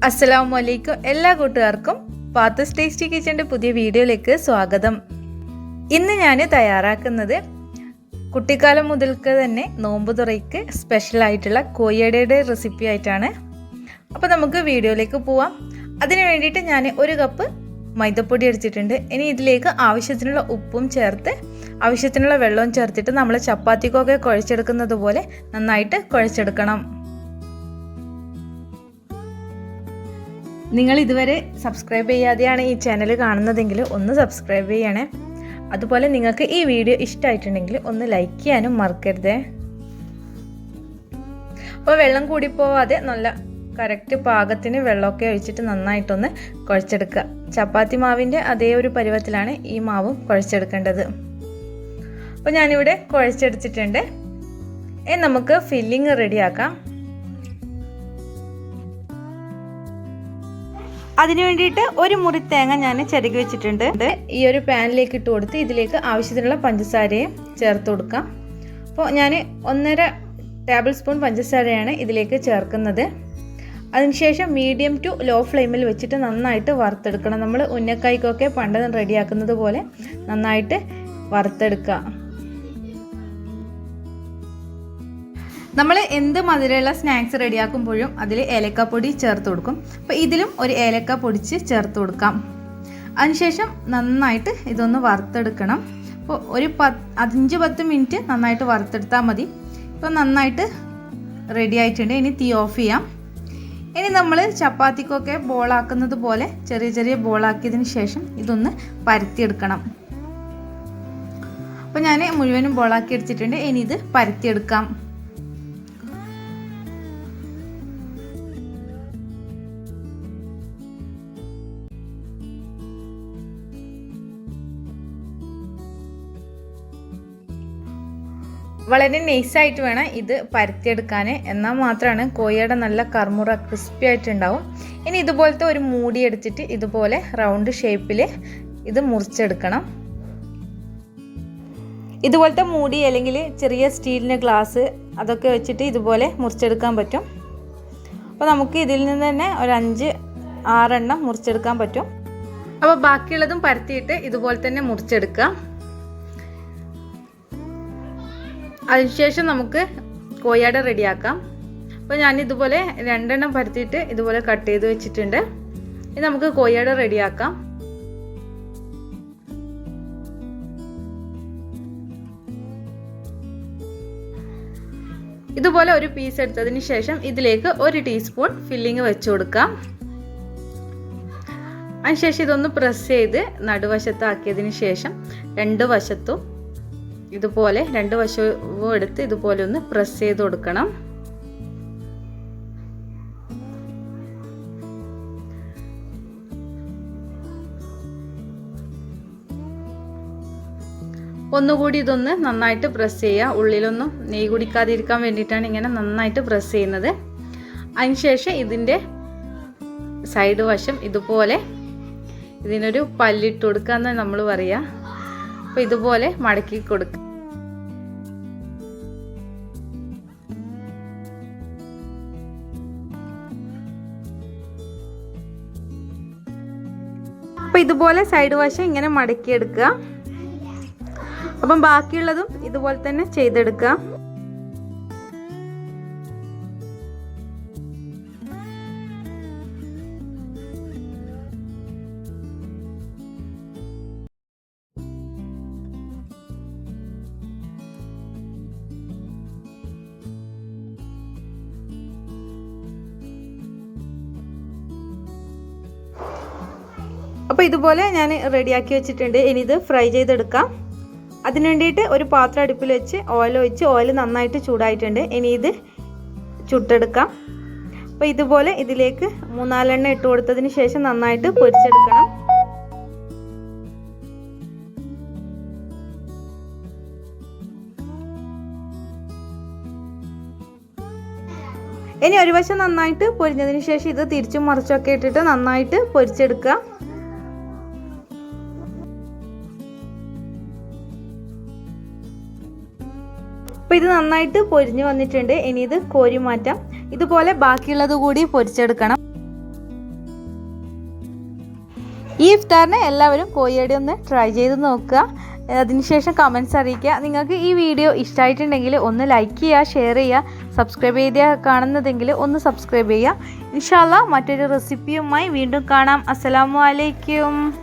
അസ്സലാമു എല്ലാ കൂട്ടുകാർക്കും പാത്തസ് ടേസ്റ്റി കിച്ചൻ്റെ പുതിയ വീഡിയോയിലേക്ക് സ്വാഗതം. ഇന്ന് ഞാൻ തയ്യാറാക്കുന്നത് കുട്ടിക്കാലം മുതൽക്ക് തന്നെ നോമ്പ് തുറയ്ക്ക് സ്പെഷ്യലായിട്ടുള്ള കോയടയുടെ റെസിപ്പി ആയിട്ടാണ്. അപ്പോൾ നമുക്ക് വീഡിയോയിലേക്ക് പോവാം. അതിന് വേണ്ടിയിട്ട് ഞാൻ 1 കപ്പ് മൈദപ്പൊടി എടുത്തിട്ടുണ്ട്. ഇനി ഇതിലേക്ക് ആവശ്യത്തിനുള്ള ഉപ്പും ചേർത്ത് ആവശ്യത്തിനുള്ള വെള്ളവും ചേർത്തിട്ട് നമ്മൾ ചപ്പാത്തിക്കൊക്കെ കുഴച്ചെടുക്കുന്നത് പോലെ നന്നായിട്ട് കുഴച്ചെടുക്കണം. നിങ്ങൾ ഇതുവരെ സബ്സ്ക്രൈബ് ചെയ്യാതെയാണ് ഈ ചാനൽ കാണുന്നതെങ്കിൽ ഒന്ന് സബ്സ്ക്രൈബ് ചെയ്യണേ. അതുപോലെ നിങ്ങൾക്ക് ഈ വീഡിയോ ഇഷ്ടമായിട്ടുണ്ടെങ്കിൽ ഒന്ന് ലൈക്ക് ചെയ്യാനും മറക്കരുതേ. അപ്പോൾ വെള്ളം കൂടി പോവാതെ നല്ല കറക്റ്റ് പാകത്തിന് വെള്ളമൊക്കെ ഒഴിച്ചിട്ട് നന്നായിട്ടൊന്ന് കുഴച്ചെടുക്കുക. ചപ്പാത്തി മാവിൻ്റെ അതേ ഒരു പരുവത്തിലാണ് ഈ മാവും കുഴച്ചെടുക്കേണ്ടത്. അപ്പോൾ ഞാനിവിടെ കുഴച്ചെടുത്തിട്ടുണ്ട്. നമുക്ക് ഫില്ലിങ് റെഡിയാക്കാം. അതിനു വേണ്ടിയിട്ട് 1 മുറി തേങ്ങ ഞാൻ ചിരകി വെച്ചിട്ടുണ്ട്. ഈ ഒരു പാനിലേക്ക് ഇട്ട് കൊടുത്ത് ഇതിലേക്ക് ആവശ്യത്തിനുള്ള പഞ്ചസാരയും ചേർത്ത് കൊടുക്കാം. അപ്പോൾ ഞാൻ 1.5 ടേബിൾ സ്പൂൺ പഞ്ചസാരയാണ് ഇതിലേക്ക് ചേർക്കുന്നത്. അതിനുശേഷം മീഡിയം ടു ലോ ഫ്ലെയിമിൽ വെച്ചിട്ട് നന്നായിട്ട് വറുത്തെടുക്കണം. നമ്മൾ ഉന്നക്കായ്ക്കൊക്കെ പണ്ട് റെഡിയാക്കുന്നത് പോലെ നന്നായിട്ട് വറുത്തെടുക്കുക. നമ്മൾ എന്ത് മധുരമുള്ള സ്നാക്സ് റെഡിയാക്കുമ്പോഴും അതിൽ ഏലക്കാപ്പൊടി ചേർത്ത് കൊടുക്കും. അപ്പോൾ ഇതിലും ഒരു ഏലക്ക പൊടിച്ച് ചേർത്ത് കൊടുക്കാം. അതിനുശേഷം നന്നായിട്ട് ഇതൊന്ന് വറുത്തെടുക്കണം. അപ്പോൾ ഒരു 5-10 മിനിറ്റ് നന്നായിട്ട് വറുത്തെടുത്താൽ മതി. ഇപ്പോൾ നന്നായിട്ട് റെഡി ആയിട്ടുണ്ട്. ഇനി തീ ഓഫ് ചെയ്യാം. ഇനി നമ്മൾ ചപ്പാത്തിക്കൊക്കെ ബോളാക്കുന്നത് പോലെ ചെറിയ ചെറിയ ബോളാക്കിയതിന് ശേഷം ഇതൊന്ന് പരത്തിയെടുക്കണം. അപ്പോൾ ഞാൻ മുഴുവനും ബോളാക്കി എടുത്തിട്ടുണ്ട്. ഇനി ഇത് പരത്തിയെടുക്കാം. വളരെ നൈസായിട്ട് വേണം ഇത് പരത്തിയെടുക്കാൻ. എന്നാൽ മാത്രമാണ് കോയയുടെ നല്ല കർമുറ ക്രിസ്പി ആയിട്ടുണ്ടാവും. ഇനി ഇതുപോലത്തെ ഒരു മൂടി എടുത്തിട്ട് ഇതുപോലെ റൗണ്ട് ഷേപ്പിൽ ഇത് മുറിച്ചെടുക്കണം. ഇതുപോലത്തെ മൂടി അല്ലെങ്കിൽ ചെറിയ സ്റ്റീലിൻ്റെ ഗ്ലാസ് അതൊക്കെ വെച്ചിട്ട് ഇതുപോലെ മുറിച്ചെടുക്കാൻ പറ്റും. അപ്പോൾ നമുക്ക് ഇതിൽ നിന്ന് തന്നെ ഒരു 5-6 എണ്ണം മുറിച്ചെടുക്കാൻ പറ്റും. അപ്പോൾ ബാക്കിയുള്ളതും പരത്തിയിട്ട് ഇതുപോലെ തന്നെ മുറിച്ചെടുക്കാം. അതിനുശേഷം നമുക്ക് കോയട റെഡിയാക്കാം. അപ്പോൾ ഞാനിതുപോലെ 2 എണ്ണം പരത്തിയിട്ട് ഇതുപോലെ കട്ട് ചെയ്ത് വെച്ചിട്ടുണ്ട്. ഇനി നമുക്ക് കോയട റെഡിയാക്കാം. ഇതുപോലെ ഒരു പീസ് എടുത്തതിന് ശേഷം ഇതിലേക്ക് 1 ടീസ്പൂൺ ഫില്ലിങ് വെച്ച് കൊടുക്കാം. അതിനുശേഷം ഇതൊന്ന് പ്രസ് ചെയ്ത് നടുവശത്താക്കിയതിന് ശേഷം 2 വശത്തും ഇതുപോലെ 2 വശവും എടുത്ത് ഇതുപോലെ ഒന്ന് പ്രസ് ചെയ്ത് കൊടുക്കണം. ഒന്നുകൂടി ഇതൊന്ന് നന്നായിട്ട് പ്രസ് ചെയ്യുക. ഉള്ളിലൊന്നും നെയ്യ് കുടിക്കാതിരിക്കാൻ വേണ്ടിയിട്ടാണ് ഇങ്ങനെ നന്നായിട്ട് പ്രസ് ചെയ്യുന്നത്. അതിനുശേഷം ഇതിൻ്റെ സൈഡ് വശം ഇതുപോലെ ഇതിനൊരു പല്ലിട്ട് കൊടുക്കുക എന്ന് നമ്മൾ പറയുക. അപ്പോൾ ഇതുപോലെ മടക്കി കൊടുക്കുക. അപ്പോൾ ഇതുപോലെ സൈഡ് വശം ഇങ്ങനെ മടക്കിയെടുക്കുക. അപ്പം ബാക്കിയുള്ളതും ഇതുപോലെ തന്നെ ചെയ്തെടുക്കുക. അപ്പോൾ ഇതുപോലെ ഞാൻ റെഡിയാക്കി വെച്ചിട്ടുണ്ട്. ഇനി ഇത് ഫ്രൈ ചെയ്തെടുക്കാം. അതിന് വേണ്ടിയിട്ട് ഒരു പാത്രം അടുപ്പിൽ വെച്ച് ഓയിൽ ഒഴിച്ച് ഓയിൽ നന്നായിട്ട് ചൂടായിട്ടുണ്ട്. ഇനി ഇത് ചുട്ടെടുക്കാം. അപ്പോൾ ഇതുപോലെ ഇതിലേക്ക് 3-4 എണ്ണ ഇട്ട് കൊടുത്തതിന് ശേഷം നന്നായിട്ട് പൊരിച്ചെടുക്കണം. ഇനി ഒരു വശം നന്നായിട്ട് പൊരിഞ്ഞതിന് ശേഷം ഇത് തിരിച്ചും മറിച്ചൊക്കെ ഇട്ടിട്ട് നന്നായിട്ട് പൊരിച്ചെടുക്കുക. അപ്പോൾ ഇത് നന്നായിട്ട് പൊരിഞ്ഞു വന്നിട്ടുണ്ട്. ഇനി ഇത് കോരി മാറ്റാം. ഇതുപോലെ ബാക്കിയുള്ളത് കൂടി പൊരിച്ചെടുക്കണം. ഈ ഇഫ്താറിന് എല്ലാവരും കോഴിയട ഒന്ന് ട്രൈ ചെയ്ത് നോക്കുക. അതിനുശേഷം കമൻറ്റ്സ് അറിയിക്കുക. നിങ്ങൾക്ക് ഈ വീഡിയോ ഇഷ്ടമായിട്ടുണ്ടെങ്കിൽ ഒന്ന് ലൈക്ക് ചെയ്യുക, ഷെയർ ചെയ്യുക, സബ്സ്ക്രൈബ് ചെയ്ത് കാണുന്നതെങ്കിൽ ഒന്ന് സബ്സ്ക്രൈബ് ചെയ്യുക. ഇൻഷാ അല്ലാഹ് മറ്റൊരു റെസിപ്പിയുമായി വീണ്ടും കാണാം. അസ്സലാമു അലൈക്കും.